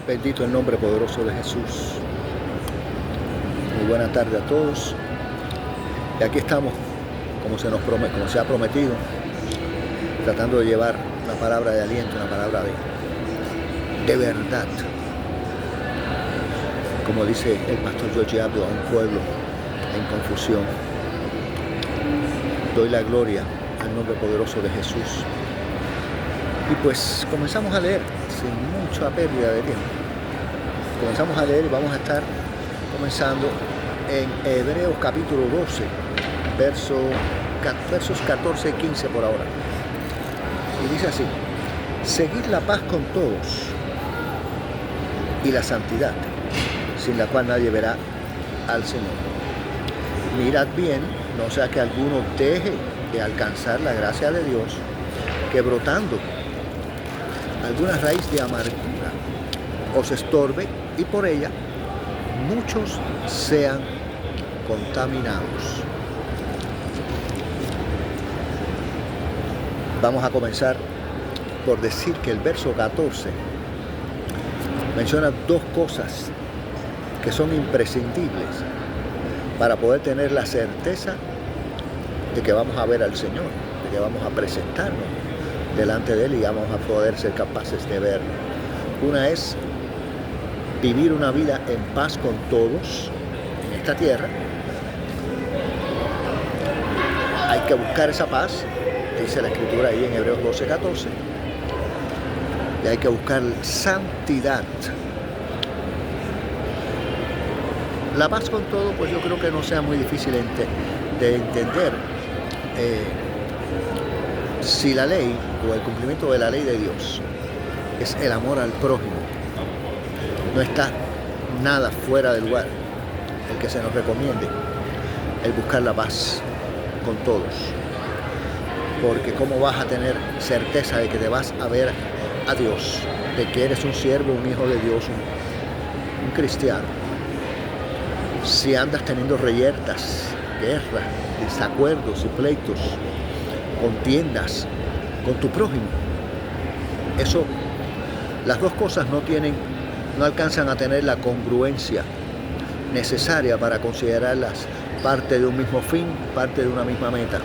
Bendito el nombre poderoso de Jesús. Muy buena tarde a todos. Y aquí estamos, como se ha prometido, tratando de llevar una palabra de aliento, una palabra de verdad. Como dice el pastor George Abdo, a un pueblo en confusión. Doy la gloria al nombre poderoso de Jesús. Y pues comenzamos a leer sin mucha pérdida de tiempo. Comenzamos a leer y vamos a estar comenzando en Hebreos capítulo 12, versos 14 y 15 por ahora. Y dice así: seguid la paz con todos y la santidad, sin la cual nadie verá al Señor. Mirad bien, no sea que alguno deje de alcanzar la gracia de Dios, que brotando alguna raíz de amargura os estorbe y por ella muchos sean contaminados. Vamos a comenzar por decir que el verso 14 menciona dos cosas que son imprescindibles para poder tener la certeza de que vamos a ver al Señor, de que vamos a presentarnos delante de Él y vamos a poder ser capaces de verlo. Una es vivir una vida en paz con todos en esta tierra. Hay que buscar esa paz, dice la Escritura ahí en Hebreos 12:14. Y hay que buscar santidad. La paz con todo, pues yo creo que no sea muy difícil de entender. Si la ley o el cumplimiento de la ley de Dios es el amor al prójimo, no está nada fuera de lugar el que se nos recomiende el buscar la paz con todos. Porque ¿cómo vas a tener certeza de que te vas a ver a Dios, de que eres un siervo, un hijo de Dios, un cristiano, si andas teniendo reyertas, guerras, desacuerdos y pleitos, contiendas con tu prójimo? Eso, las dos cosas no alcanzan a tener la congruencia necesaria para considerarlas parte de un mismo fin, parte de una misma meta.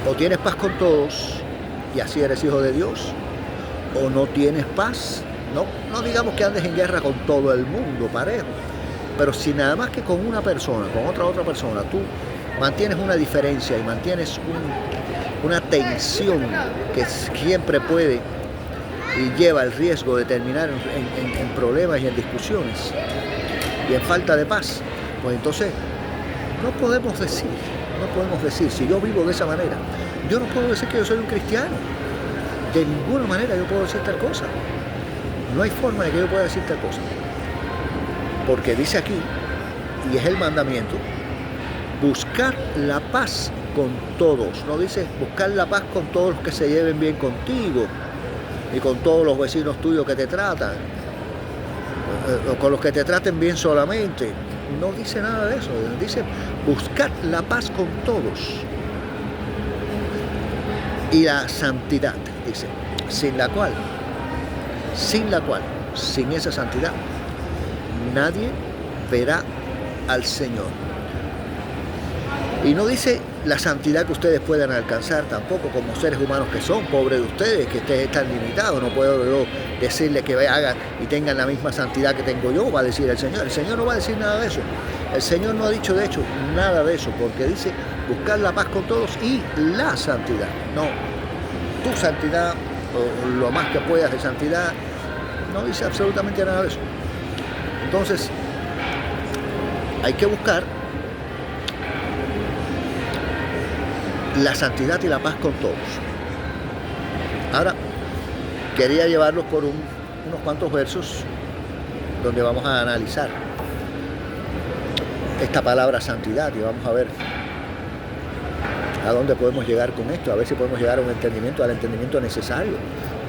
O tienes paz con todos y así eres hijo de Dios, o no tienes paz. No digamos que andes en guerra con todo el mundo parejo, pero si nada más que con una persona, con otra persona, tú mantienes una diferencia y mantienes una tensión que siempre puede y lleva el riesgo de terminar en problemas y en discusiones y en falta de paz, pues entonces no podemos decir, si yo vivo de esa manera, yo no puedo decir que yo soy un cristiano. De ninguna manera yo puedo decir tal cosa. No hay forma de que yo pueda decir tal cosa. Porque dice aquí, y es el mandamiento, buscar la paz con todos. No dice buscar la paz con todos los que se lleven bien contigo, y con todos los vecinos tuyos que te tratan, o con los que te traten bien solamente. No dice nada de eso. Dice buscar la paz con todos y la santidad, dice, sin esa santidad nadie verá al Señor. Y no dice la santidad que ustedes puedan alcanzar tampoco, como seres humanos que son, pobres de ustedes, que ustedes están limitados. No puedo yo decirles que hagan y tengan la misma santidad que tengo yo, va a decir el Señor. El Señor no va a decir nada de eso. El Señor no ha dicho, de hecho, nada de eso, porque dice buscar la paz con todos y la santidad. No, tu santidad, o lo más que puedas de santidad, no dice absolutamente nada de eso. Entonces, hay que buscar la santidad y la paz con todos. Ahora, quería llevarlos por unos cuantos versos donde vamos a analizar esta palabra santidad y vamos a ver a dónde podemos llegar con esto, a ver si podemos llegar a al entendimiento necesario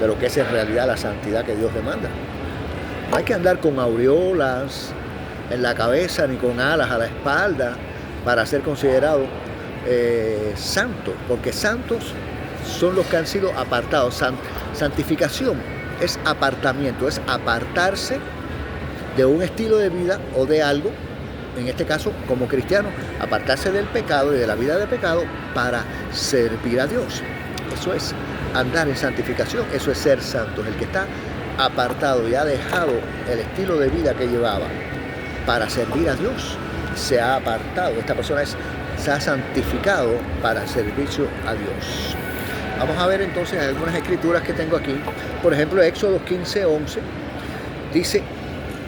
de lo que es en realidad la santidad que Dios demanda. No hay que andar con aureolas en la cabeza ni con alas a la espalda para ser considerado santos, porque santos son los que han sido apartados. Santificación es apartamiento, es apartarse de un estilo de vida o de algo, en este caso como cristiano, apartarse del pecado y de la vida de pecado para servir a Dios. Eso es andar en santificación, eso es ser santos. El que está apartado y ha dejado el estilo de vida que llevaba para servir a Dios, se ha apartado. Esta persona se ha santificado para servicio a Dios. Vamos a ver entonces algunas escrituras que tengo aquí. Por ejemplo, Éxodo 15:11 dice: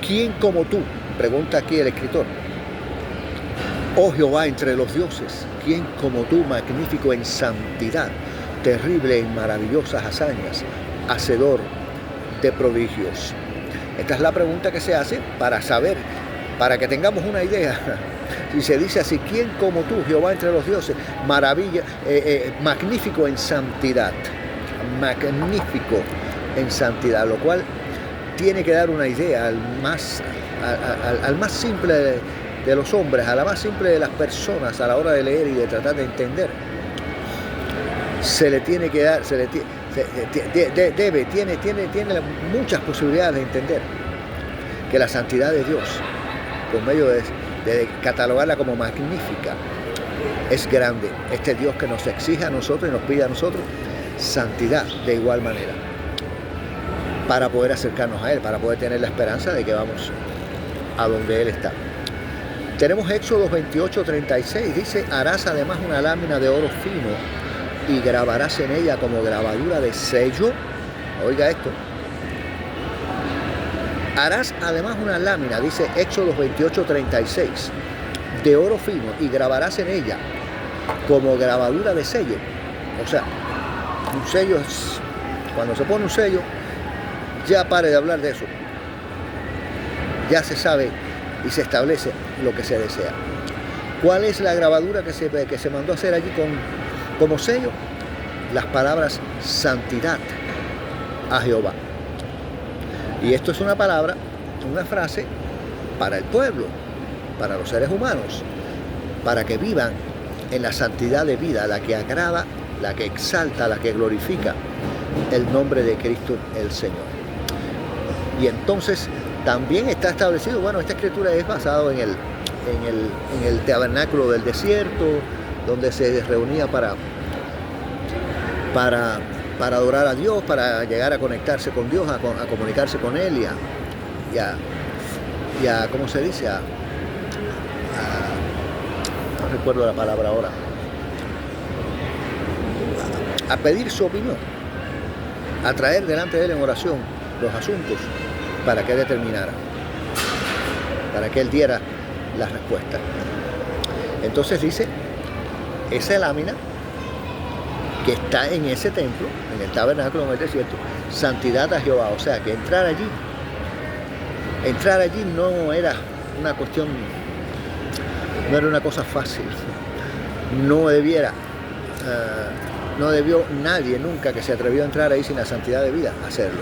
¿quién como tú? Pregunta aquí el escritor. Oh Jehová entre los dioses, ¿quién como tú, magnífico en santidad, terrible en maravillosas hazañas, hacedor de prodigios? Esta es la pregunta que se hace para saber, para que tengamos una idea. Si se dice así: ¿quién como tú, Jehová entre los dioses, magnífico en santidad? Magnífico en santidad, lo cual tiene que dar una idea al más simple de los hombres, a la más simple de las personas a la hora de leer y de tratar de entender. Se le tiene que dar, tiene muchas posibilidades de entender que la santidad de Dios, por medio de catalogarla como magnífica, es grande. Este Dios que nos exige a nosotros y nos pide a nosotros santidad de igual manera, para poder acercarnos a Él, para poder tener la esperanza de que vamos a donde Él está. Tenemos Éxodo 28:36, dice: harás además una lámina de oro fino y grabarás en ella como grabadura de sello. Oiga esto. Harás además una lámina, dice Éxodo 28:36, de oro fino y grabarás en ella como grabadura de sello. O sea, un sello es, cuando se pone un sello, ya pare de hablar de eso. Ya se sabe y se establece lo que se desea. ¿Cuál es la grabadura que se mandó a hacer allí como sello? Las palabras santidad a Jehová. Y esto es una palabra, una frase para el pueblo, para los seres humanos, para que vivan en la santidad de vida, la que agrada, la que exalta, la que glorifica el nombre de Cristo el Señor. Y entonces también está establecido, bueno, esta escritura es basada en el tabernáculo del desierto, donde se reunía para adorar a Dios, para llegar a conectarse con Dios, a comunicarse con Él y a ¿cómo se dice? No recuerdo la palabra ahora. A pedir su opinión, a traer delante de Él en oración los asuntos para que determinara, para que Él diera la respuesta. Entonces dice, esa lámina que está en ese templo, en el tabernáculo, en el desierto, santidad a Jehová. O sea que entrar allí no era una cuestión, no era una cosa fácil. No debió nadie nunca que se atrevió a entrar ahí sin la santidad de vida hacerlo.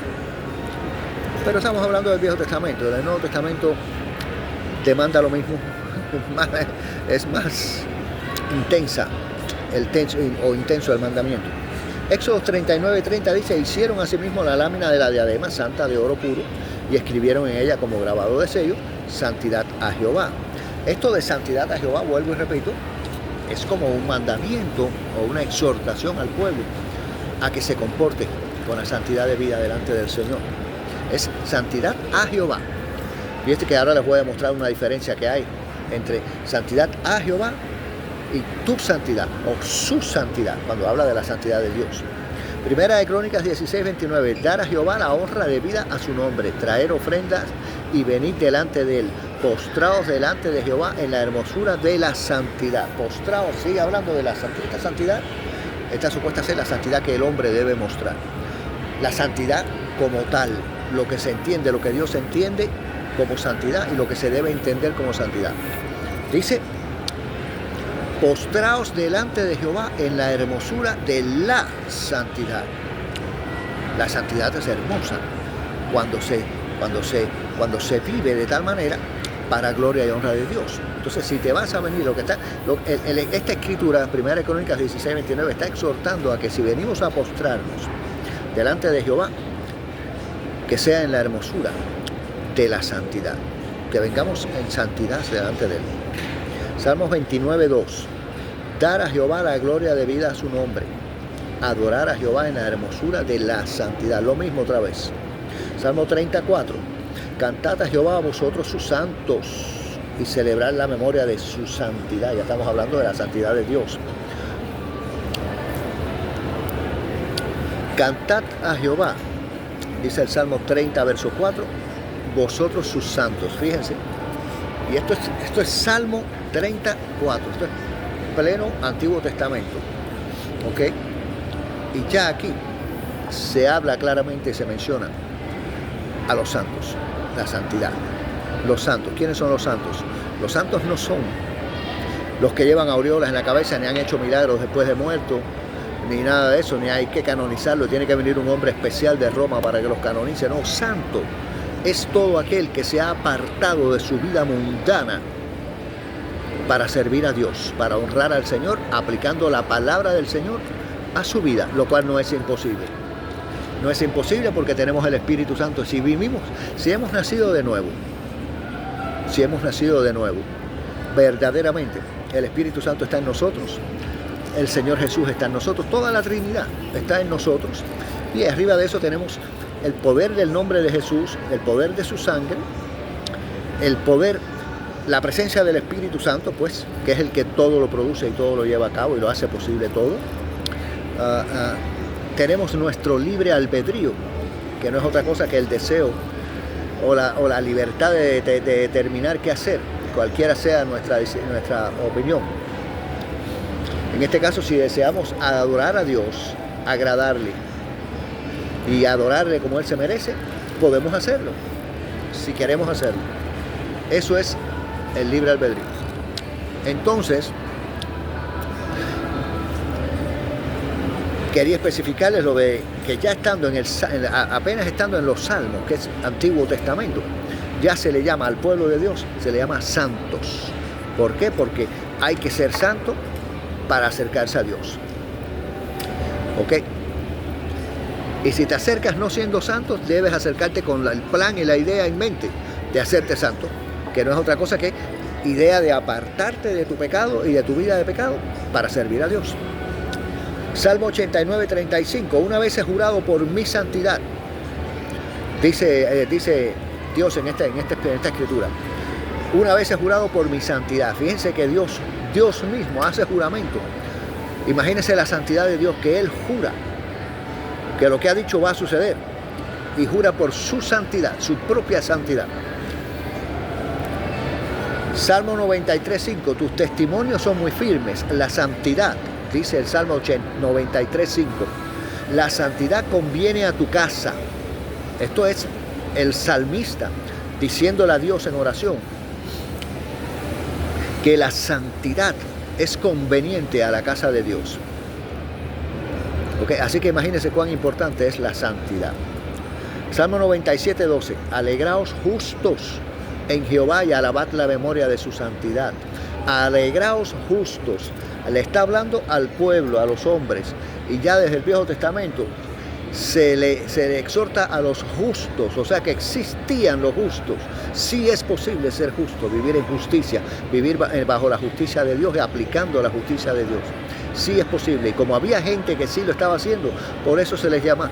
Pero estamos hablando del Viejo Testamento. Del Nuevo Testamento demanda lo mismo, es más intenso el mandamiento. Éxodo 39:30 dice: hicieron asimismo la lámina de la diadema santa de oro puro y escribieron en ella como grabado de sello, santidad a Jehová. Esto de santidad a Jehová, vuelvo y repito, es como un mandamiento o una exhortación al pueblo a que se comporte con la santidad de vida delante del Señor. Es santidad a Jehová. Fíjate que ahora les voy a mostrar una diferencia que hay entre santidad a Jehová y tu santidad o su santidad, cuando habla de la santidad de Dios. Primera de Crónicas 16:29, dar a Jehová la honra debida a su nombre, traer ofrendas y venid delante de él, postraos delante de Jehová en la hermosura de la santidad. Postraos, sigue hablando de la santidad. Esta santidad está supuesta a ser la santidad que el hombre debe mostrar. La santidad como tal, lo que se entiende, lo que Dios entiende como santidad y lo que se debe entender como santidad. Dice: postraos delante de Jehová en la hermosura de la santidad. La santidad es hermosa cuando se vive de tal manera para gloria y honra de Dios. Entonces, si te vas a venir, esta escritura, 1 Crónicas 16:29, está exhortando a que si venimos a postrarnos delante de Jehová, que sea en la hermosura de la santidad, que vengamos en santidad delante de Él. Salmos 29:2. Dar a Jehová la gloria debida a su nombre. Adorar a Jehová en la hermosura de la santidad. Lo mismo otra vez. Salmo 34. Cantad a Jehová a vosotros sus santos y celebrar la memoria de su santidad. Ya estamos hablando de la santidad de Dios. Cantad a Jehová, dice el Salmo 30, verso 4, vosotros sus santos. Fíjense. Y esto es Salmo 34. Esto es pleno Antiguo Testamento. ¿Ok? Y ya aquí se habla claramente, se menciona a los santos, la santidad. Los santos. ¿Quiénes son los santos? Los santos no son los que llevan aureolas en la cabeza, ni han hecho milagros después de muerto, ni nada de eso, ni hay que canonizarlo. Tiene que venir un hombre especial de Roma para que los canonice. No, santo es todo aquel que se ha apartado de su vida mundana para servir a Dios, para honrar al Señor, aplicando la palabra del Señor a su vida, lo cual no es imposible. No es imposible porque tenemos el Espíritu Santo. Si hemos nacido de nuevo, verdaderamente, el Espíritu Santo está en nosotros, el Señor Jesús está en nosotros, toda la Trinidad está en nosotros, y arriba de eso tenemos el poder del nombre de Jesús, el poder de su sangre, el poder, la presencia del Espíritu Santo, pues, que es el que todo lo produce y todo lo lleva a cabo y lo hace posible todo. Tenemos nuestro libre albedrío, que no es otra cosa que el deseo o la libertad de determinar qué hacer, cualquiera sea nuestra opinión. En este caso, si deseamos adorar a Dios, agradarle y adorarle como Él se merece, podemos hacerlo, si queremos hacerlo. Eso es el libre albedrío. Entonces, quería especificarles lo de que ya estando apenas estando en los Salmos, que es Antiguo Testamento, ya se le llama al pueblo de Dios, se le llama santos. ¿Por qué? Porque hay que ser santo para acercarse a Dios. ¿Ok? Y si te acercas no siendo santo, debes acercarte con el plan y la idea en mente de hacerte santo, que no es otra cosa que idea de apartarte de tu pecado y de tu vida de pecado para servir a Dios. Salmo 89:35. Una vez he jurado por mi santidad, dice Dios en esta escritura. Una vez he jurado por mi santidad. Fíjense que Dios mismo hace juramento. Imagínense la santidad de Dios, que Él jura que lo que ha dicho va a suceder, y jura por su santidad, su propia santidad. Salmo 93:5. Tus testimonios son muy firmes. La santidad, dice el Salmo 93:5. La santidad conviene a tu casa. Esto es el salmista diciéndole a Dios en oración que la santidad es conveniente a la casa de Dios. ¿Okay? Así que imagínense cuán importante es la santidad. Salmo 97:12. Alegraos justos en Jehová y alabad la memoria de su santidad. Alegraos justos. Le está hablando al pueblo, a los hombres, y ya desde el Viejo Testamento se le exhorta a los justos, o sea que existían los justos. Sí es posible ser justo, vivir en justicia, vivir bajo la justicia de Dios y aplicando la justicia de Dios. Sí es posible, y como había gente que sí lo estaba haciendo, por eso se les llama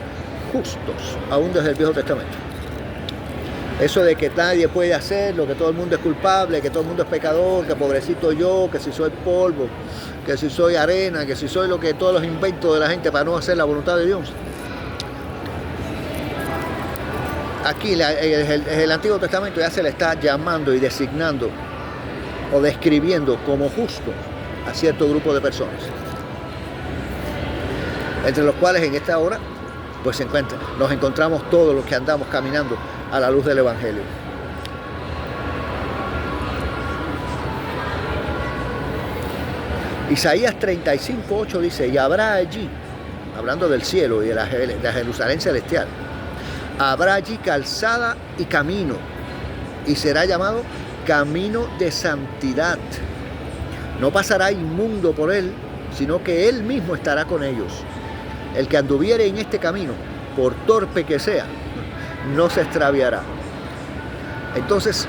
justos, aún desde el Viejo Testamento. Eso de que nadie puede hacerlo, que todo el mundo es culpable, que todo el mundo es pecador, que pobrecito yo, que si soy polvo, que si soy arena, que si soy lo que todos los inventos de la gente para no hacer la voluntad de Dios. Aquí en el Antiguo Testamento ya se le está llamando y designando o describiendo como justo a cierto grupo de personas, entre los cuales en esta hora pues nos encontramos todos los que andamos caminando a la luz del Evangelio. Isaías 35:8 dice: y habrá allí, hablando del cielo y de la Jerusalén celestial, habrá allí calzada y camino, y será llamado camino de santidad. No pasará inmundo por él, sino que él mismo estará con ellos. El que anduviere en este camino, por torpe que sea, no se extraviará. Entonces,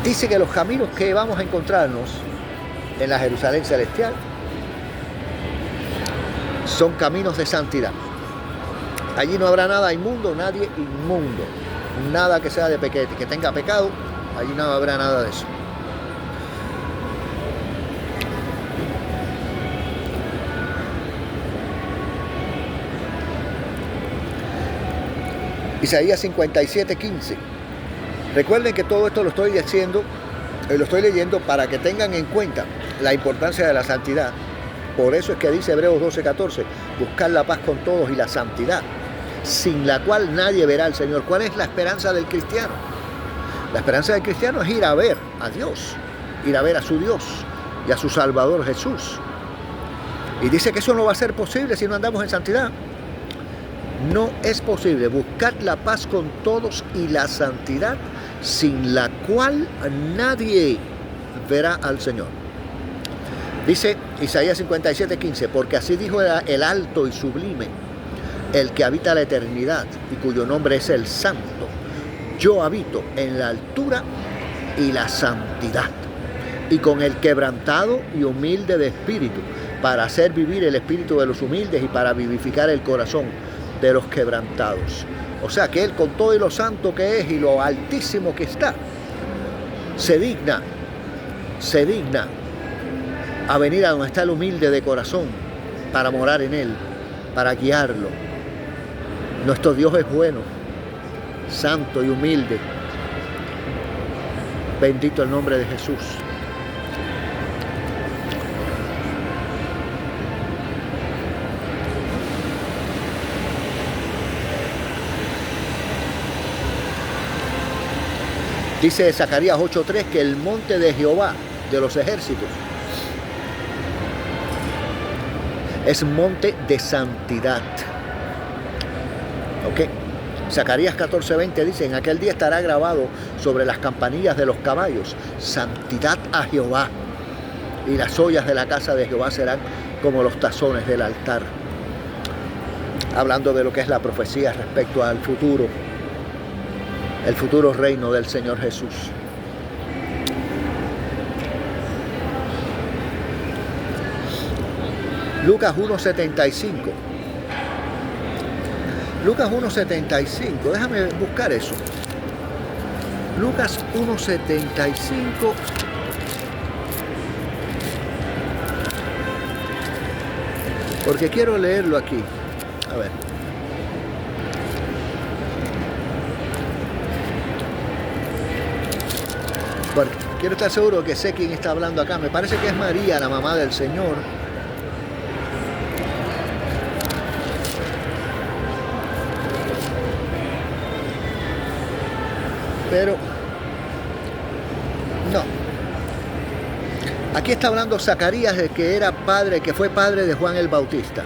dice que los caminos que vamos a encontrarnos en la Jerusalén celestial son caminos de santidad. Allí no habrá nada inmundo, nadie inmundo, nada que sea de pecado, que tenga pecado, allí no habrá nada de eso. Isaías 57:15. Recuerden que todo esto lo estoy diciendo, lo estoy leyendo para que tengan en cuenta la importancia de la santidad. Por eso es que dice Hebreos 12:14, buscar la paz con todos y la santidad, sin la cual nadie verá al Señor. ¿Cuál es la esperanza del cristiano? La esperanza del cristiano es ir a ver a Dios, ir a ver a su Dios y a su Salvador Jesús. Y dice que eso no va a ser posible si no andamos en santidad. No es posible buscar la paz con todos y la santidad, sin la cual nadie verá al Señor. Dice Isaías 57:15, porque así dijo el alto y sublime, el que habita la eternidad y cuyo nombre es el Santo. Yo habito en la altura y la santidad, y con el quebrantado y humilde de espíritu, para hacer vivir el espíritu de los humildes y para vivificar el corazón de los quebrantados. O sea que Él, con todo y lo santo que es y lo altísimo que está, se digna a venir a donde está el humilde de corazón para morar en Él, para guiarlo. Nuestro Dios es bueno, santo y humilde. Bendito el nombre de Jesús. Dice Zacarías 8:3 que el monte de Jehová de los ejércitos es monte de santidad. ¿Ok? Zacarías 14:20 dice, en aquel día estará grabado sobre las campanillas de los caballos, santidad a Jehová, y las ollas de la casa de Jehová serán como los tazones del altar. Hablando de lo que es la profecía respecto al futuro, el futuro reino del Señor Jesús. Lucas 1:75. Lucas 1:75. Déjame buscar eso. Lucas 1:75. Porque quiero leerlo aquí. A ver. Bueno, quiero estar seguro que sé quién está hablando acá. Me parece que es María, la mamá del Señor. Pero no. Aquí está hablando Zacarías, de que era padre, que fue padre de Juan el Bautista.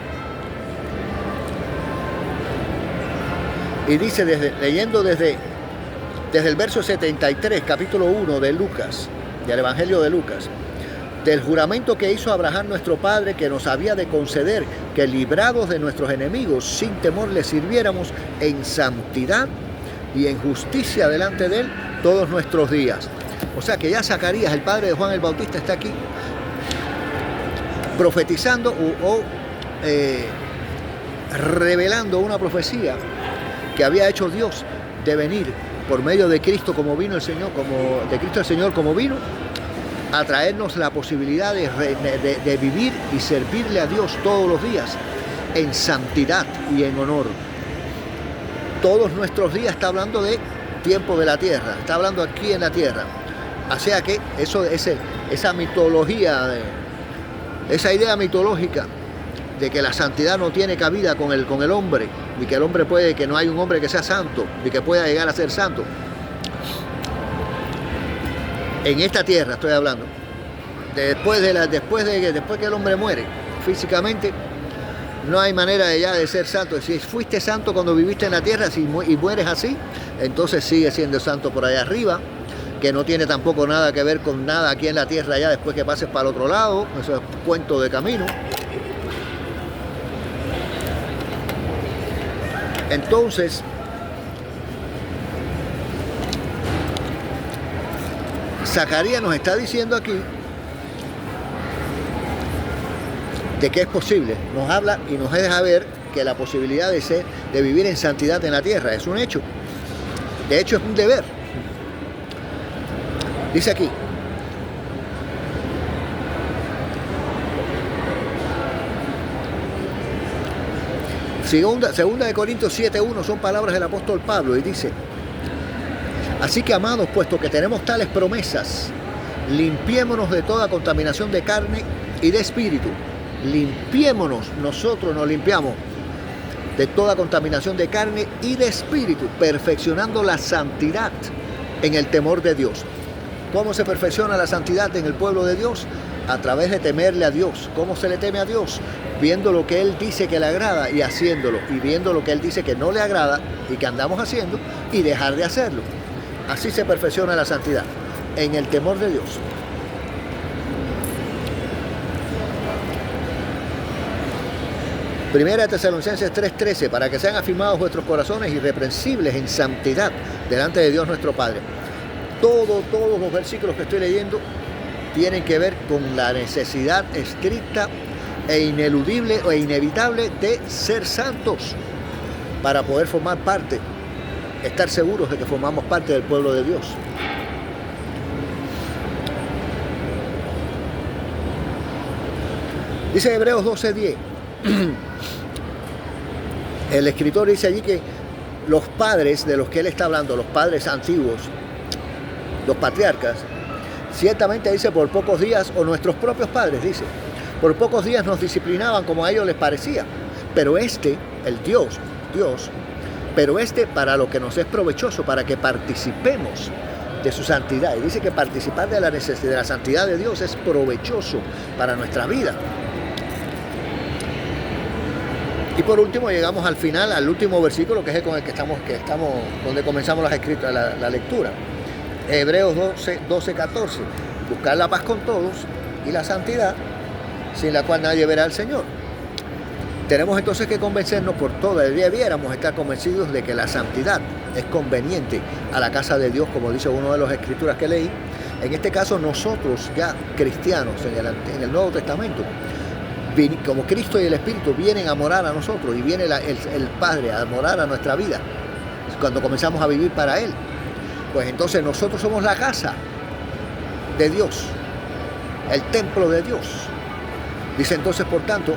Y dice, leyendo desde el verso 73, capítulo 1 de Lucas, del Evangelio de Lucas, del juramento que hizo Abraham nuestro padre, que nos había de conceder que, librados de nuestros enemigos, sin temor le sirviéramos en santidad y en justicia delante de él todos nuestros días. O sea que ya Zacarías, el padre de Juan el Bautista, está aquí profetizando o revelando una profecía que había hecho Dios de venir por medio de Cristo, como vino el Señor, de Cristo el Señor como vino, a traernos la posibilidad de vivir y servirle a Dios todos los días en santidad y en honor. Todos nuestros días está hablando de tiempo de la tierra, está hablando aquí en la tierra. O sea que esa mitología, esa idea mitológica de que la santidad no tiene cabida con el hombre, ni que el hombre que no hay un hombre que sea santo, ni que pueda llegar a ser santo. En esta tierra estoy hablando. Después que el hombre muere físicamente, no hay manera de ser santo. Si fuiste santo cuando viviste en la tierra y mueres así, entonces sigue siendo santo por allá arriba, que no tiene tampoco nada que ver con nada aquí en la tierra ya después que pases para el otro lado. Eso es cuento de camino. Entonces, Zacarías nos está diciendo aquí de que es posible, nos habla y nos deja ver que la posibilidad de vivir en santidad en la tierra es un hecho. De hecho, es un deber. Dice aquí, segunda de Corintios 7:1 son palabras del apóstol Pablo y dice: así que, amados, puesto que tenemos tales promesas, limpiémonos de toda contaminación de carne y de espíritu. Limpiémonos, nosotros nos limpiamos de toda contaminación de carne y de espíritu, perfeccionando la santidad en el temor de Dios. ¿Cómo se perfecciona la santidad en el pueblo de Dios? A través de temerle a Dios. ¿Cómo se le teme a Dios? Viendo lo que Él dice que le agrada y haciéndolo, y viendo lo que Él dice que no le agrada y que andamos haciendo y dejar de hacerlo. Así se perfecciona la santidad, en el temor de Dios. Primera de Tesalonicenses 3:13, para que sean afirmados vuestros corazones irreprensibles en santidad delante de Dios nuestro Padre. Todos los versículos que estoy leyendo tienen que ver con la necesidad estricta e ineludible o inevitable de ser santos para poder formar parte, estar seguros de que formamos parte del pueblo de Dios. Dice Hebreos 12:10. El escritor dice allí que los padres de los que él está hablando, los padres antiguos, los patriarcas, ciertamente dice por pocos días, o nuestros propios padres, dice, por pocos días nos disciplinaban como a ellos les parecía, pero el Dios, pero para lo que nos es provechoso, para que participemos de su santidad. Y dice que participar de la santidad de Dios es provechoso para nuestra vida. Y por último llegamos al final, al último versículo, que es con el que estamos donde comenzamos la lectura. Hebreos 12:14. Buscar la paz con todos y la santidad, sin la cual nadie verá al Señor. Tenemos entonces que convencernos por todas, debiéramos estar convencidos de que la santidad es conveniente a la casa de Dios, como dice uno de las escrituras que leí. En este caso, nosotros ya cristianos en el Nuevo Testamento, como Cristo y el Espíritu vienen a morar a nosotros y viene el Padre a morar a nuestra vida cuando comenzamos a vivir para Él, pues entonces nosotros somos la casa de Dios, el templo de Dios. Dice entonces, por tanto,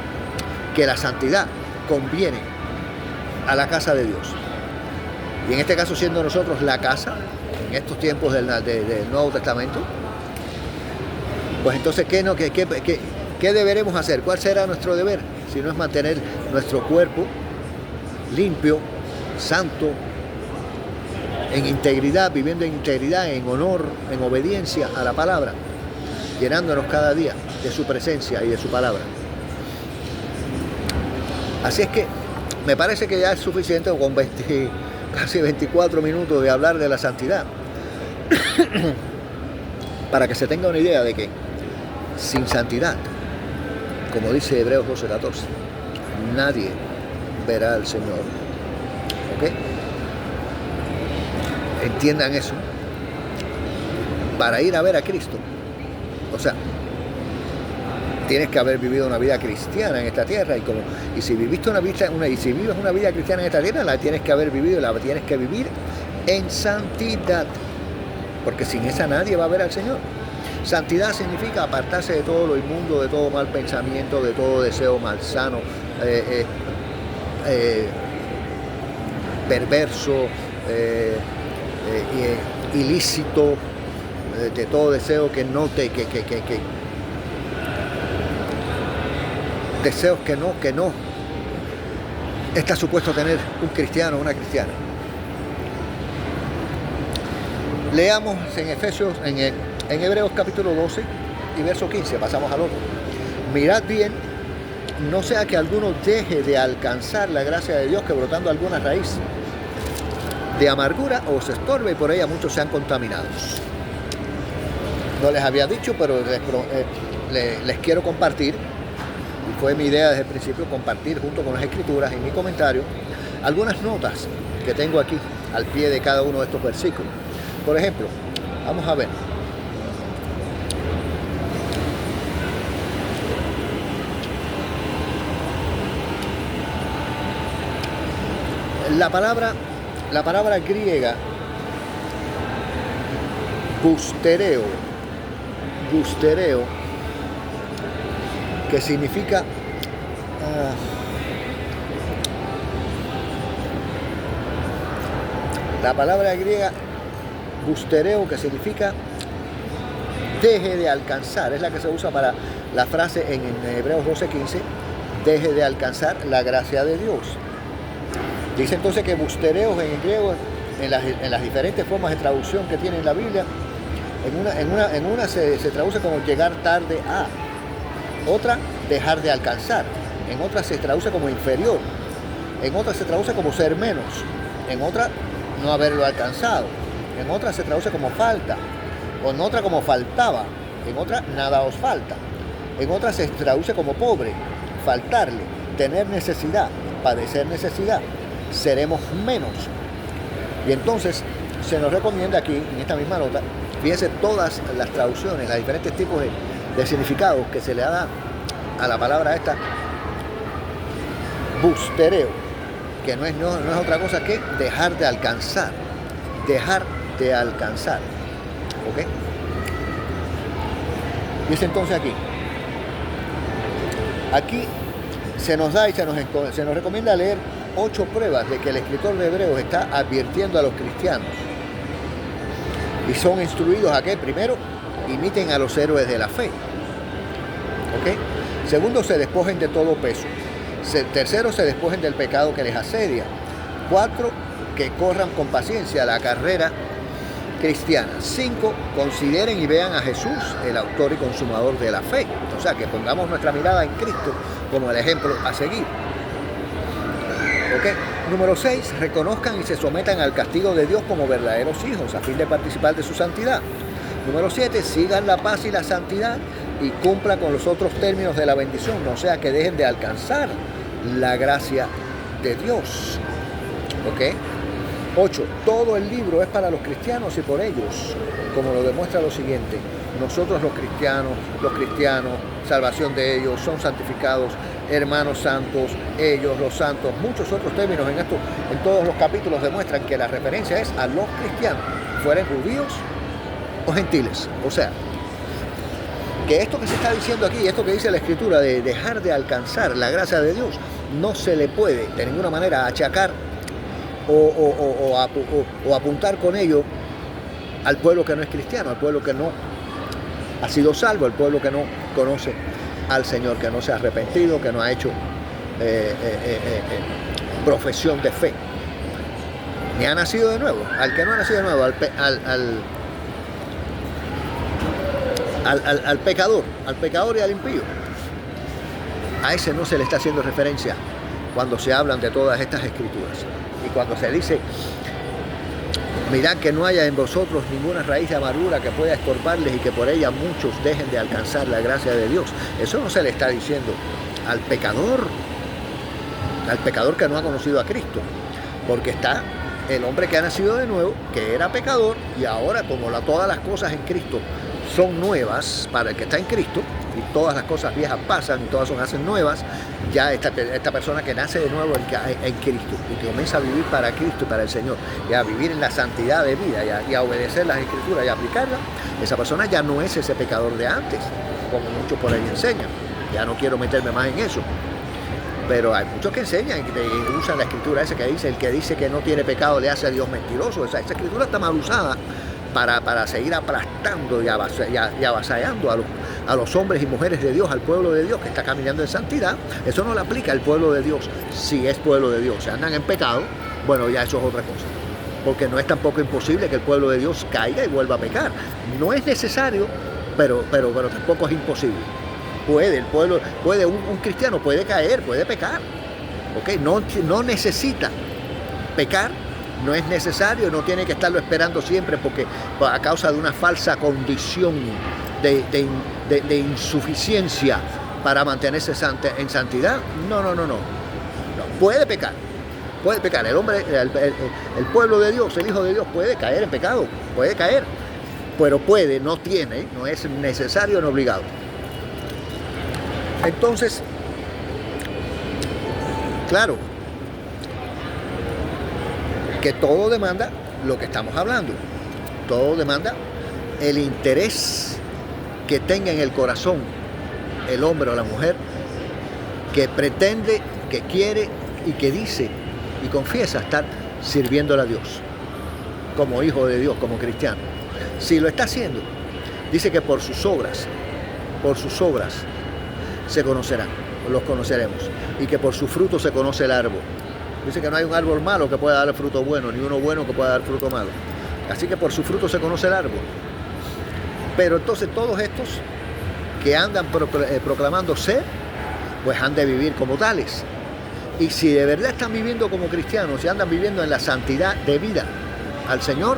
que la santidad conviene a la casa de Dios. Y en este caso, siendo nosotros la casa, en estos tiempos del Nuevo Testamento, pues entonces, ¿qué deberemos hacer? ¿Cuál será nuestro deber? Si no es mantener nuestro cuerpo limpio, santo, en integridad, viviendo en integridad, en honor, en obediencia a la palabra, llenándonos cada día de su presencia y de su palabra. Así es que me parece que ya es suficiente con casi 24 minutos de hablar de la santidad para que se tenga una idea de que sin santidad, como dice Hebreos 12:14, nadie verá al Señor. ¿Ok? Entiendan eso. Para ir a ver a Cristo, o sea, tienes que haber vivido una vida cristiana en esta tierra, y si vives una vida cristiana en esta tierra, la tienes que haber vivido, la tienes que vivir en santidad, porque sin esa nadie va a ver al Señor. Santidad significa apartarse de todo lo inmundo, de todo mal pensamiento, de todo deseo malsano, perverso, ilícito, de todo deseo deseos que no está supuesto tener un cristiano o una cristiana. Leamos en Hebreos capítulo 12 y verso 15, pasamos al otro. Mirad bien, no sea que alguno deje de alcanzar la gracia de Dios, que brotando alguna raíz de amargura os estorbe y por ella muchos sean contaminados. No les había dicho, pero les quiero compartir, y fue mi idea desde el principio compartir junto con las escrituras en mi comentario algunas notas que tengo aquí al pie de cada uno de estos versículos. Por ejemplo, vamos a ver. La palabra griega bustereo, que significa la palabra griega bustereo, que significa deje de alcanzar, es la que se usa para la frase en Hebreos 12:15, deje de alcanzar la gracia de Dios. Dice entonces que bustereos en griego, en las diferentes formas de traducción que tiene en la Biblia, en una se traduce como llegar tarde a, otra dejar de alcanzar, en otra se traduce como inferior, en otra se traduce como ser menos, en otra no haberlo alcanzado, en otra se traduce como falta, o en otra como faltaba, en otra nada os falta, en otra se traduce como pobre, faltarle, tener necesidad, padecer necesidad, seremos menos. Y entonces se nos recomienda aquí, en esta misma nota, fíjense todas las traducciones, los diferentes tipos de significados que se le da a la palabra esta, bustereo, que no es otra cosa que dejar de alcanzar, ¿ok? Dice entonces aquí se nos da y se nos recomienda leer 8 pruebas de que el escritor de Hebreos está advirtiendo a los cristianos. Y son instruidos a que, primero, imiten a los héroes de la fe. ¿Ok? Segundo, se despojen de todo peso. Tercero, se despojen del pecado que les asedia. 4, que corran con paciencia la carrera cristiana. 5, consideren y vean a Jesús, el autor y consumador de la fe. O sea, que pongamos nuestra mirada en Cristo como el ejemplo a seguir. ¿Okay? Número 6, reconozcan y se sometan al castigo de Dios como verdaderos hijos a fin de participar de su santidad. Número 7, sigan la paz y la santidad y cumplan con los otros términos de la bendición, no sea que dejen de alcanzar la gracia de Dios. ¿Ok? 8, todo el libro es para los cristianos y por ellos, como lo demuestra lo siguiente: nosotros los cristianos, salvación de ellos, son santificados, hermanos santos, ellos los santos. Muchos otros términos en todos los capítulos demuestran que la referencia es a los cristianos, fueren judíos o gentiles. O sea, que esto que se está diciendo aquí, esto que dice la Escritura de dejar de alcanzar la gracia de Dios, no se le puede de ninguna manera achacar o apuntar con ello al pueblo que no es cristiano, al pueblo que no ha sido salvo, al pueblo que no conoce al Señor, que no se ha arrepentido, que no ha hecho profesión de fe, ni ha nacido de nuevo. Al que no ha nacido de nuevo, al pecador y al impío, a ese no se le está haciendo referencia cuando se hablan de todas estas escrituras. Y cuando se dice, mirad que no haya en vosotros ninguna raíz de amargura que pueda estorbarles y que por ella muchos dejen de alcanzar la gracia de Dios. Eso no se le está diciendo al pecador que no ha conocido a Cristo, porque está el hombre que ha nacido de nuevo, que era pecador, y ahora como todas las cosas en Cristo son nuevas para el que está en Cristo, y todas las cosas viejas pasan y todas se hacen nuevas, ya esta persona que nace de nuevo en Cristo y que comienza a vivir para Cristo y para el Señor, y a vivir en la santidad de vida y a obedecer las Escrituras y a aplicarlas, esa persona ya no es ese pecador de antes, como muchos por ahí enseñan. Ya no quiero meterme más en eso, pero hay muchos que enseñan y usan la Escritura esa que dice: el que dice que no tiene pecado le hace a Dios mentiroso. Esa Escritura está mal usada para seguir aplastando y avasallando a los hombres y mujeres de Dios, al pueblo de Dios que está caminando en santidad. Eso no le aplica al pueblo de Dios. Si es pueblo de Dios, si andan en pecado, bueno, ya eso es otra cosa, porque no es tampoco imposible que el pueblo de Dios caiga y vuelva a pecar. No es necesario, pero tampoco es imposible. Un cristiano puede caer, puede pecar, ¿okay? No necesita pecar. No es necesario, no tiene que estarlo esperando siempre porque a causa de una falsa condición de insuficiencia para mantenerse en santidad. No. Puede pecar, puede pecar. El hombre, el pueblo de Dios, el Hijo de Dios puede caer en pecado, puede caer, pero puede, no tiene, no es necesario ni obligado. Entonces, claro, que todo demanda lo que estamos hablando, todo demanda el interés que tenga en el corazón el hombre o la mujer que pretende, que quiere y que dice y confiesa estar sirviéndole a Dios como hijo de Dios, como cristiano. Si lo está haciendo, dice que por sus obras se conocerán, los conoceremos, y que por su fruto se conoce el árbol. Dice que no hay un árbol malo que pueda dar fruto bueno, ni uno bueno que pueda dar fruto malo. Así que por su fruto se conoce el árbol. Pero entonces todos estos que andan proclamando ser, pues han de vivir como tales. Y si de verdad están viviendo como cristianos, si andan viviendo en la santidad debida al Señor,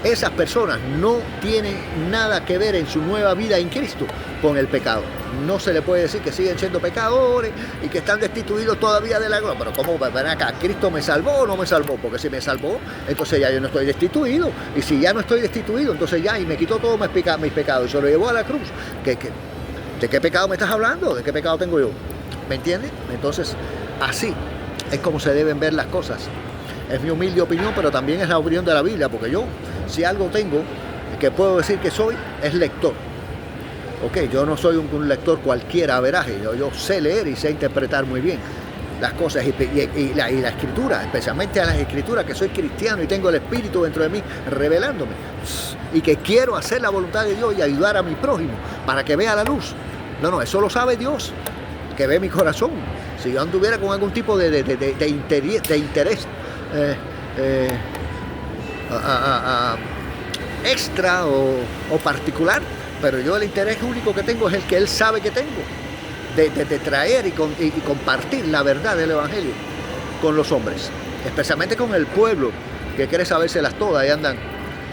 esas personas no tienen nada que ver en su nueva vida en Cristo con el pecado. No se le puede decir que siguen siendo pecadores y que están destituidos todavía de la gloria. Pero ¿cómo ven acá? ¿Cristo me salvó o no me salvó? Porque si me salvó, entonces ya yo no estoy destituido. Y si ya no estoy destituido, entonces ya, y me quitó todos mis pecados y se lo llevó a la cruz. ¿De qué pecado me estás hablando? ¿De qué pecado tengo yo? ¿Me entiendes? Entonces, así es como se deben ver las cosas. Es mi humilde opinión, pero también es la opinión de la Biblia, porque yo, si algo tengo que puedo decir que soy, es lector. Ok, yo no soy un lector cualquiera averaje, yo sé leer y sé interpretar muy bien las cosas y la escritura, especialmente a las escrituras, que soy cristiano y tengo el Espíritu dentro de mí revelándome, y que quiero hacer la voluntad de Dios y ayudar a mi prójimo para que vea la luz. No, eso lo sabe Dios, que ve mi corazón. Si yo anduviera con algún tipo de interés extra o particular, pero yo el interés único que tengo es el que Él sabe que tengo, de traer y compartir la verdad del Evangelio con los hombres, especialmente con el pueblo que quiere sabérselas todas y andan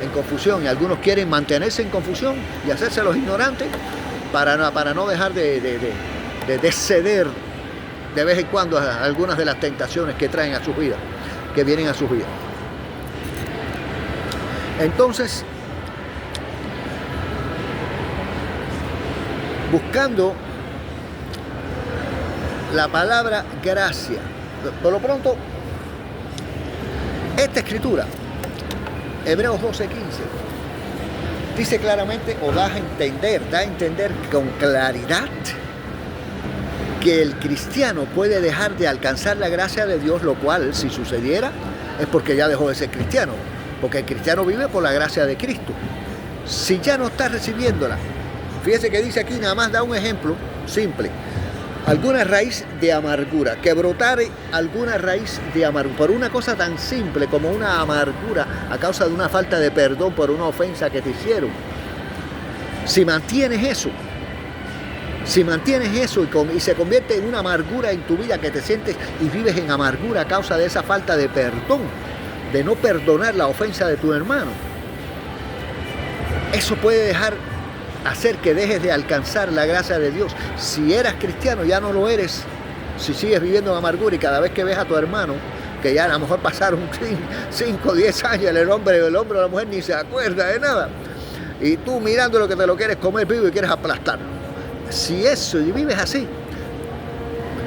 en confusión, y algunos quieren mantenerse en confusión y hacerse los ignorantes para no dejar de ceder de vez en cuando a algunas de las tentaciones que traen a sus vidas, que vienen a sus vidas. Entonces, buscando la palabra gracia, por lo pronto, esta escritura, Hebreos 12:15, dice claramente, o da a entender con claridad, que el cristiano puede dejar de alcanzar la gracia de Dios, lo cual, si sucediera, es porque ya dejó de ser cristiano, porque el cristiano vive por la gracia de Cristo. Si ya no está recibiéndola, fíjese que dice aquí, nada más da un ejemplo simple: alguna raíz de amargura, que brotare alguna raíz de amargura, por una cosa tan simple como una amargura a causa de una falta de perdón por una ofensa que te hicieron. Si mantienes eso y se convierte en una amargura en tu vida, que te sientes y vives en amargura a causa de esa falta de perdón, de no perdonar la ofensa de tu hermano, eso puede hacer que dejes de alcanzar la gracia de Dios. Si eras cristiano, ya no lo eres. Si sigues viviendo en amargura y cada vez que ves a tu hermano, que ya a lo mejor pasaron 5 o 10 años, el hombre o la mujer ni se acuerda de nada, y tú mirando lo que te lo quieres comer vivo y quieres aplastar. Si eso, y vives así,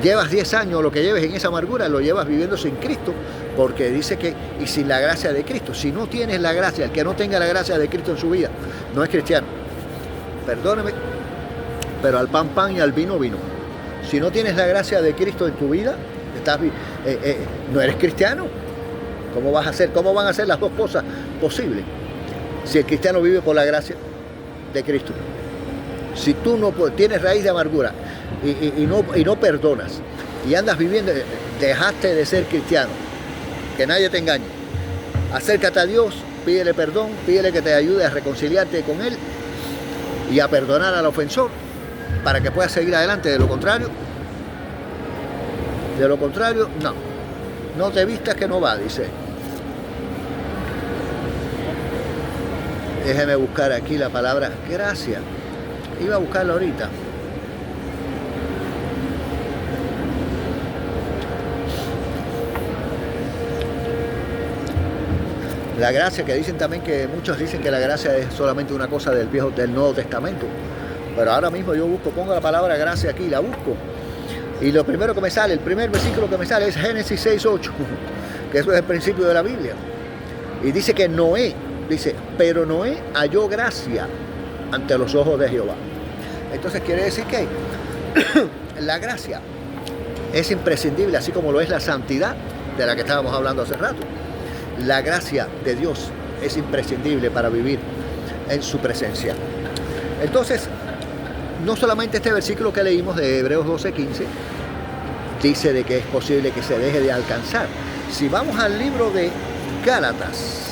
llevas 10 años, lo que lleves en esa amargura, lo llevas viviendo sin Cristo, porque dice que, y sin la gracia de Cristo. Si no tienes la gracia, el que no tenga la gracia de Cristo en su vida, no es cristiano. Perdóneme, pero al pan pan y al vino vino. Si no tienes la gracia de Cristo en tu vida, no eres cristiano. ¿Cómo vas a hacer? ¿Cómo van a ser las dos cosas posibles si el cristiano vive por la gracia de Cristo? Si tú no tienes raíz de amargura y no perdonas y andas viviendo, dejaste de ser cristiano. Que nadie te engañe. Acércate a Dios, pídele perdón, pídele que te ayude a reconciliarte con Él y a perdonar al ofensor para que puedas seguir adelante. De lo contrario, no te vistas que no va, dice. Déjeme buscar aquí la palabra gracia. Iba a buscarla ahorita. La gracia, que dicen también que muchos dicen que la gracia es solamente una cosa del Nuevo Testamento. Pero ahora mismo yo pongo la palabra gracia aquí, la busco. Y lo primero que me sale, el primer versículo que me sale es Génesis 6:8, que eso es el principio de la Biblia. Y dice que Noé, pero Noé halló gracia ante los ojos de Jehová. Entonces quiere decir que la gracia es imprescindible, así como lo es la santidad de la que estábamos hablando hace rato. La gracia de Dios es imprescindible para vivir en su presencia. Entonces, no solamente este versículo que leímos de Hebreos 12:15 dice de que es posible que se deje de alcanzar. Si vamos al libro de Gálatas,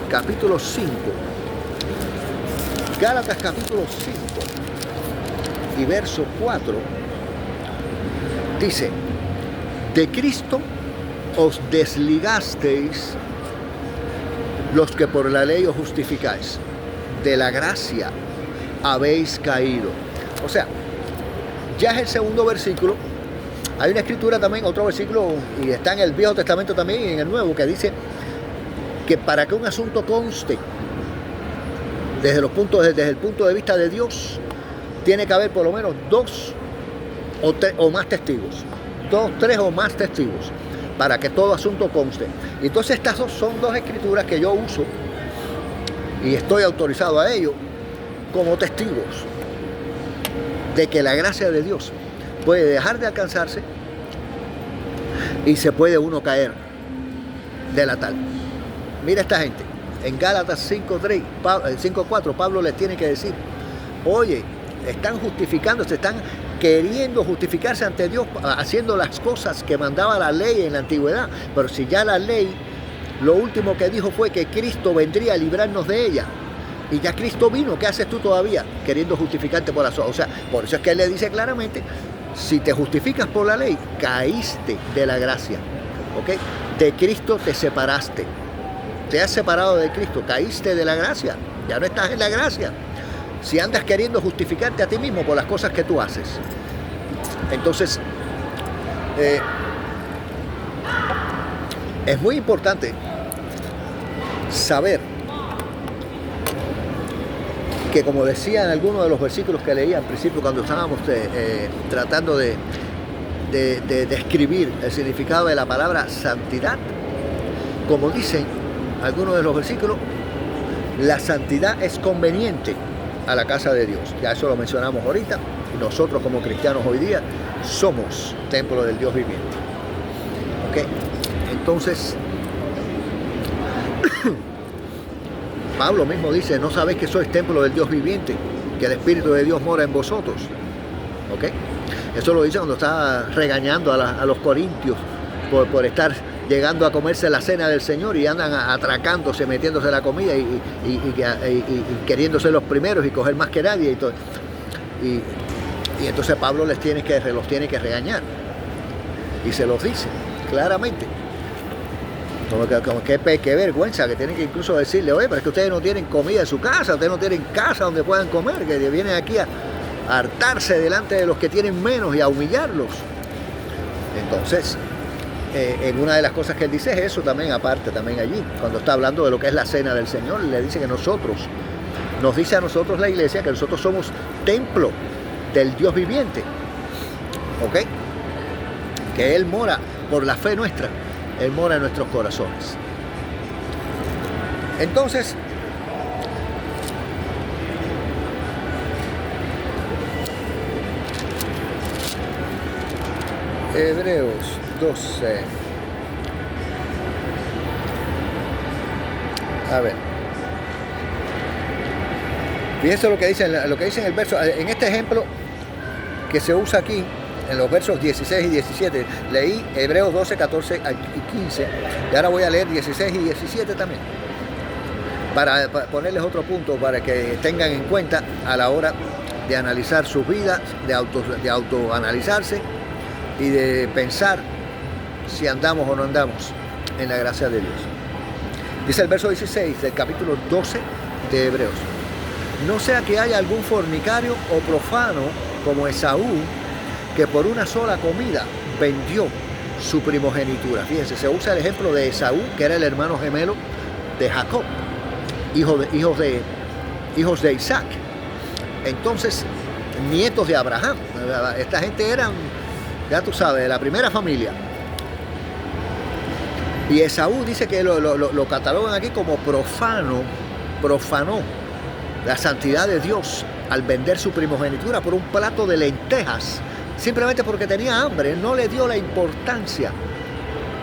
capítulo 5, Gálatas capítulo 5 y verso 4, dice: de Cristo os desligasteis los que por la ley os justificáis, de la gracia habéis caído. O sea, ya es el segundo versículo. Hay una escritura también, otro versículo, y está en el Viejo Testamento también y en el Nuevo, que dice que para que un asunto conste desde el punto de vista de Dios, tiene que haber por lo menos 2 o más testigos. 2, 3 o más testigos para que todo asunto conste. Y entonces estas son dos escrituras que yo uso y estoy autorizado a ello como testigos de que la gracia de Dios puede dejar de alcanzarse y se puede uno caer de la tal. Mira esta gente, en Gálatas 5:4 Pablo les tiene que decir: oye, están justificándose, están queriendo justificarse ante Dios haciendo las cosas que mandaba la ley en la antigüedad, pero si ya la ley lo último que dijo fue que Cristo vendría a librarnos de ella, y ya Cristo vino, ¿qué haces tú todavía queriendo justificarte por la sola? O sea, por eso es que él le dice claramente: si te justificas por la ley, caíste de la gracia, ¿ok? De Cristo te separaste, te has separado de Cristo, caíste de la gracia, ya no estás en la gracia. Si andas queriendo justificarte a ti mismo por las cosas que tú haces, entonces es muy importante saber que, como decía en algunos de los versículos que leía al principio cuando estábamos tratando de describir el significado de la palabra santidad, como dicen algunos de los versículos, la santidad es conveniente a la casa de Dios. Ya eso lo mencionamos ahorita. Nosotros como cristianos hoy día somos templo del Dios viviente. ¿Ok? Entonces, Pablo mismo dice: ¿no sabéis que sois templo del Dios viviente? Que el Espíritu de Dios mora en vosotros. ¿Ok? Eso lo dice cuando está regañando a los corintios por estar llegando a comerse la cena del Señor y andan atracándose, metiéndose la comida y queriendo ser los primeros y coger más que nadie. Y entonces Pablo los tiene que regañar. Y se los dice claramente. Como que vergüenza, que tienen que incluso decirle: oye, pero es que ustedes no tienen comida en su casa, ustedes no tienen casa donde puedan comer, que vienen aquí a hartarse delante de los que tienen menos y a humillarlos. Entonces, en una de las cosas que él dice es eso también, aparte también allí, cuando está hablando de lo que es la cena del Señor, le dice que nos dice a nosotros la iglesia que nosotros somos templo del Dios viviente, ¿ok? Que Él mora, por la fe nuestra, Él mora en nuestros corazones. Entonces, Hebreos 12. A ver. Fíjense lo que dice en el verso, en este ejemplo que se usa aquí, en los versos 16 y 17. Leí Hebreos 12, 14 y 15. Y ahora voy a leer 16 y 17 también. Para ponerles otro punto para que tengan en cuenta a la hora de analizar sus vidas, de autoanalizarse y de pensar si andamos o no andamos en la gracia de Dios. Dice el verso 16 del capítulo 12 de Hebreos: no sea que haya algún fornicario o profano como Esaú, que por una sola comida vendió su primogenitura. Fíjense, se usa el ejemplo de Esaú, que era el hermano gemelo de Jacob, hijos de Isaac. Entonces, nietos de Abraham. Esta gente eran, ya tú sabes, de la primera familia. Y Esaú dice que lo catalogan aquí como profanó la santidad de Dios al vender su primogenitura por un plato de lentejas, simplemente porque tenía hambre. No le dio la importancia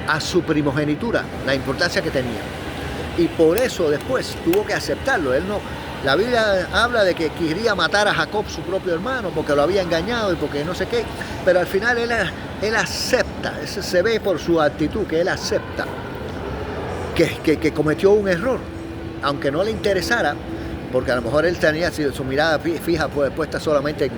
a su primogenitura, la importancia que tenía. Y por eso después tuvo que aceptarlo. La Biblia habla de que quería matar a Jacob, su propio hermano, porque lo había engañado y porque no sé qué. Pero al final él acepta, se ve por su actitud que él acepta que cometió un error, aunque no le interesara, porque a lo mejor él tenía su mirada fija, puesta solamente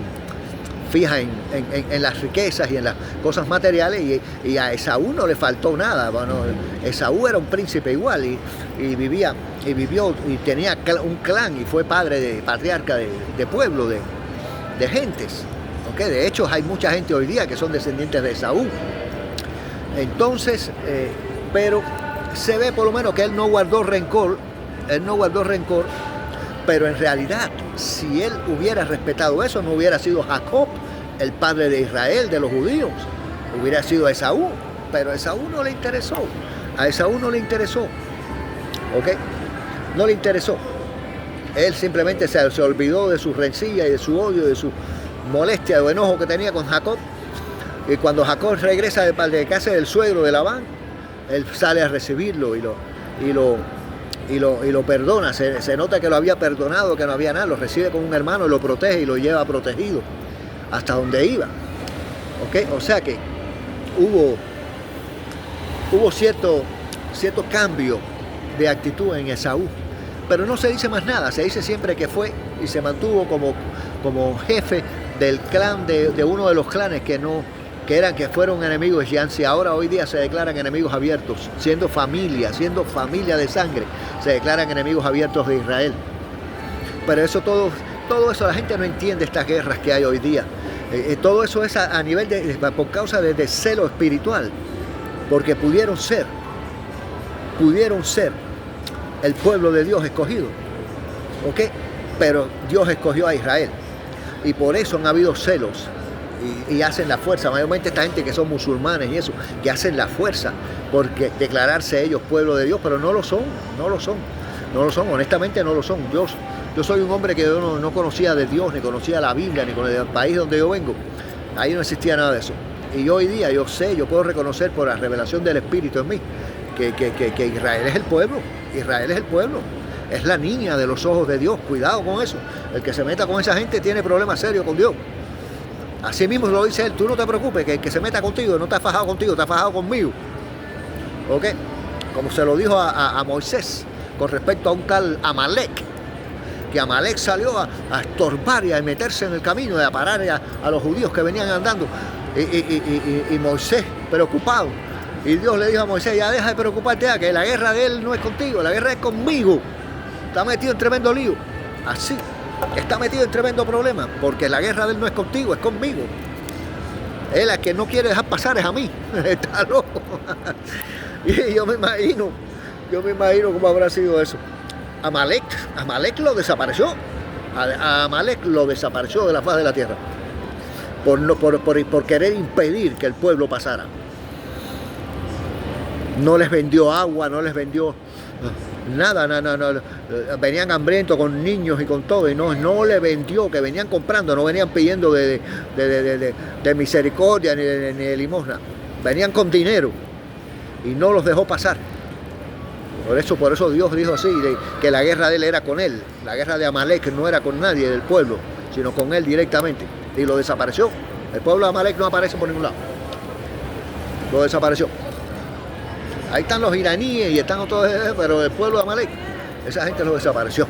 en las riquezas y en las cosas materiales, y a Esaú no le faltó nada. Bueno, Esaú era un príncipe igual y vivió y tenía un clan y fue patriarca de pueblo, de gentes. ¿Okay? De hecho, hay mucha gente hoy día que son descendientes de Esaú. Entonces, pero se ve por lo menos que él no guardó rencor, pero en realidad, si él hubiera respetado eso, no hubiera sido Jacob el padre de Israel, de los judíos, hubiera sido Esaú, pero a Esaú no le interesó, ¿ok? No le interesó. Él simplemente se olvidó de su rencilla y de su odio, de su molestia o enojo que tenía con Jacob, y cuando Jacob regresa de casa del suegro de Labán, él sale a recibirlo y lo perdona. Se nota que lo había perdonado, que no había nada. Lo recibe como un hermano y lo protege y lo lleva protegido hasta donde iba. ¿Okay? O sea que hubo cierto cambio de actitud en Esaú. Pero no se dice más nada. Se dice siempre que fue y se mantuvo como jefe del clan de uno de los clanes que fueron enemigos y ahora hoy día se declaran enemigos abiertos, siendo familia de sangre, se declaran enemigos abiertos de Israel. Pero todo eso la gente no entiende, estas guerras que hay hoy día. Todo eso es a nivel por causa de celo espiritual, porque pudieron ser el pueblo de Dios escogido, ¿ok? Pero Dios escogió a Israel y por eso han habido celos. Y hacen la fuerza, mayormente esta gente que son musulmanes y eso, que hacen la fuerza porque declararse ellos pueblo de Dios, pero no lo son, honestamente no lo son. Yo soy un hombre que no conocía de Dios, ni conocía la Biblia, ni con el país donde yo vengo, ahí no existía nada de eso. Y hoy día yo puedo reconocer por la revelación del Espíritu en mí, que Israel es el pueblo, es la niña de los ojos de Dios. Cuidado con eso, el que se meta con esa gente tiene problemas serios con Dios. Así mismo lo dice él: tú no te preocupes, que el que se meta contigo no está fajado contigo, está fajado conmigo. ¿Ok? Como se lo dijo a Moisés con respecto a un tal Amalek, que Amalek salió a estorbar y a meterse en el camino y a parar a los judíos que venían andando. Y Moisés preocupado. Y Dios le dijo a Moisés: ya deja de preocuparte, ya, que la guerra de él no es contigo, la guerra es conmigo. Está metido en tremendo lío. Así. Está metido en tremendo problema, porque la guerra de él no es contigo, es conmigo. Él, a que no quiere dejar pasar es a mí. Está loco. Y yo me imagino cómo habrá sido eso. Amalek lo desapareció. A Amalek lo desapareció de la faz de la tierra por querer impedir que el pueblo pasara. No les vendió agua, no les vendió nada. Venían hambrientos con niños y con todo, y no le vendió, que venían comprando, no venían pidiendo de misericordia ni de limosna, venían con dinero y no los dejó pasar. Por eso Dios dijo así, que la guerra de él era con él. La guerra de Amalek no era con nadie del pueblo, sino con él directamente, y lo desapareció. El pueblo de Amalek no aparece por ningún lado, lo desapareció. Ahí están los iraníes y están todos, pero el pueblo de Amalek, esa gente lo desapareció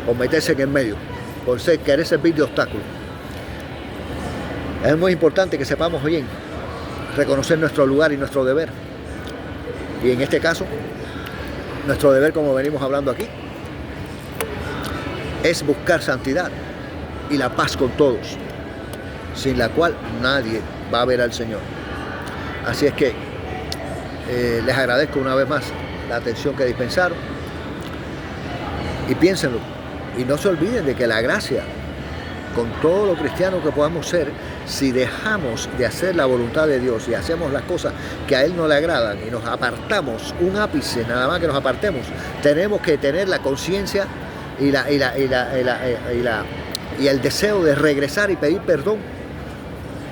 por meterse en el medio, por querer servir de obstáculo. Es muy importante que sepamos bien reconocer nuestro lugar y nuestro deber. Y en este caso, nuestro deber, como venimos hablando aquí, es buscar santidad y la paz con todos, sin la cual nadie va a ver al Señor. Así es que Les agradezco una vez más la atención que dispensaron. Y piénsenlo. Y no se olviden de que la gracia, con todo lo cristiano que podamos ser, si dejamos de hacer la voluntad de Dios y hacemos las cosas que a Él no le agradan y nos apartamos, un ápice nada más que nos apartemos, tenemos que tener la conciencia y el deseo de regresar y pedir perdón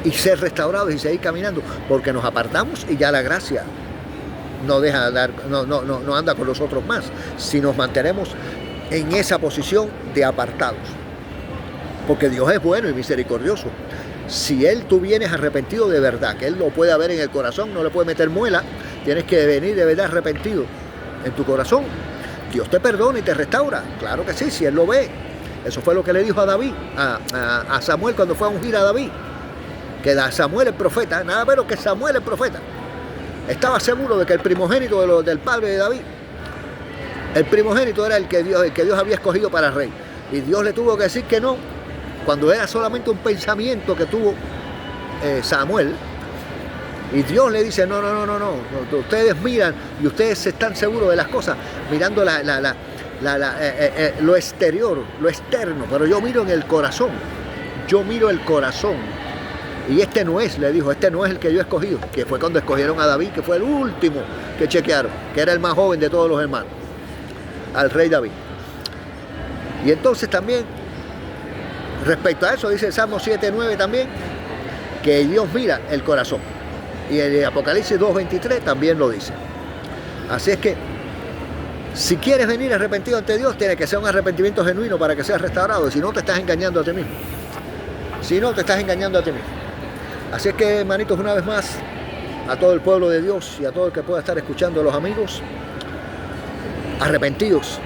y ser restaurados y seguir caminando, porque nos apartamos y ya la gracia no deja de no anda con nosotros más, si nos mantenemos en esa posición de apartados. Porque Dios es bueno y misericordioso. Si tú vienes arrepentido de verdad, que Él lo puede ver en el corazón, no le puede meter muela, tienes que venir de verdad arrepentido en tu corazón. Dios te perdona y te restaura, claro que sí, si Él lo ve. Eso fue lo que le dijo a David, a Samuel cuando fue a ungir a David. Que Samuel el profeta, nada menos que Samuel el profeta, estaba seguro de que el primogénito del padre de David, el primogénito era el que Dios había escogido para rey. Y Dios le tuvo que decir que no, cuando era solamente un pensamiento que tuvo Samuel. Y Dios le dice, no, ustedes miran y ustedes están seguros de las cosas, mirando lo exterior, lo externo, pero yo miro en el corazón, yo miro el corazón. Y este no es, le dijo, este no es el que yo he escogido, que fue cuando escogieron a David, que fue el último que chequearon, que era el más joven de todos los hermanos, al rey David. Y entonces también, respecto a eso, dice el Salmo 7:9 también, que Dios mira el corazón. Y el Apocalipsis 2:23 también lo dice. Así es que, si quieres venir arrepentido ante Dios, tiene que ser un arrepentimiento genuino para que seas restaurado. Si no, te estás engañando a ti mismo. Si no, te estás engañando a ti mismo. Así es que, hermanitos, una vez más, a todo el pueblo de Dios y a todo el que pueda estar escuchando, a los amigos, arrepentidos.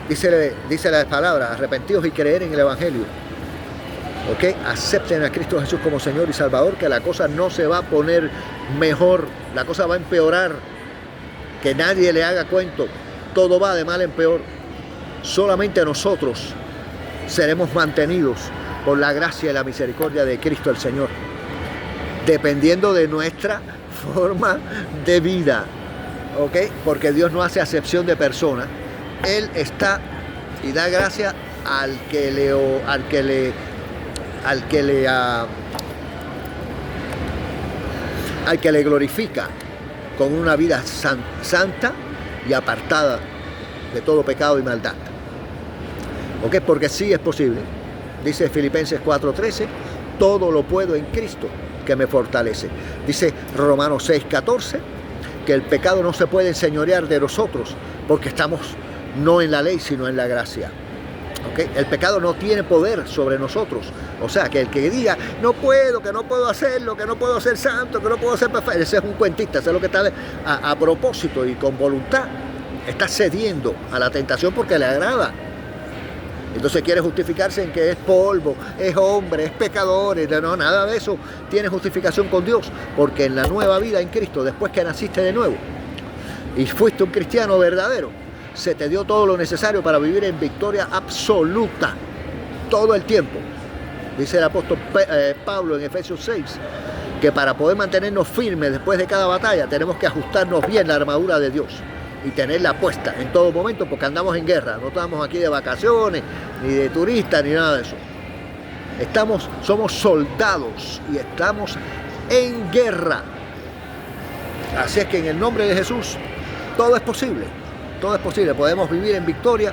Dice la palabra, arrepentidos y creer en el Evangelio. ¿Ok? Acepten a Cristo Jesús como Señor y Salvador, que la cosa no se va a poner mejor, la cosa va a empeorar. Que nadie le haga cuento, todo va de mal en peor. Solamente nosotros seremos mantenidos por la gracia y la misericordia de Cristo el Señor, dependiendo de nuestra forma de vida. ¿Ok? Porque Dios no hace acepción de personas. Él está y da gracia al que le glorifica con una vida santa y apartada de todo pecado y maldad. ¿Ok? Porque sí es posible. Dice Filipenses 4:13, todo lo puedo en Cristo que me fortalece. Dice Romanos 6:14, que el pecado no se puede enseñorear de nosotros porque estamos no en la ley, sino en la gracia. ¿Okay? El pecado no tiene poder sobre nosotros. O sea, que el que diga, no puedo, que no puedo hacerlo, que no puedo ser santo, que no puedo ser perfecto, ese es un cuentista, ese es lo que está a propósito y con voluntad. Está cediendo a la tentación porque le agrada. Entonces quiere justificarse en que es polvo, es hombre, es pecador. No, nada de eso tiene justificación con Dios, porque en la nueva vida en Cristo, después que naciste de nuevo y fuiste un cristiano verdadero, se te dio todo lo necesario para vivir en victoria absoluta todo el tiempo. Dice el apóstol Pablo en Efesios 6, que para poder mantenernos firmes después de cada batalla tenemos que ajustarnos bien la armadura de Dios y tenerla puesta en todo momento, porque andamos en guerra, no estamos aquí de vacaciones, ni de turistas, ni nada de eso. Somos soldados y estamos en guerra. Así es que en el nombre de Jesús todo es posible, podemos vivir en victoria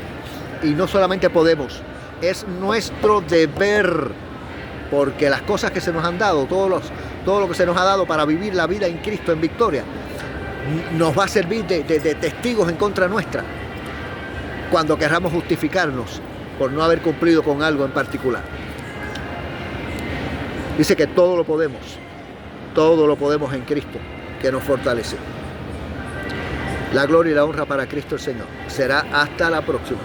y no solamente podemos, es nuestro deber, porque las cosas que se nos han dado, todo lo que se nos ha dado para vivir la vida en Cristo en victoria, nos va a servir de testigos en contra nuestra cuando querramos justificarnos por no haber cumplido con algo en particular. Dice que todo lo podemos en Cristo que nos fortalece. La gloria y la honra para Cristo el Señor. Será hasta la próxima.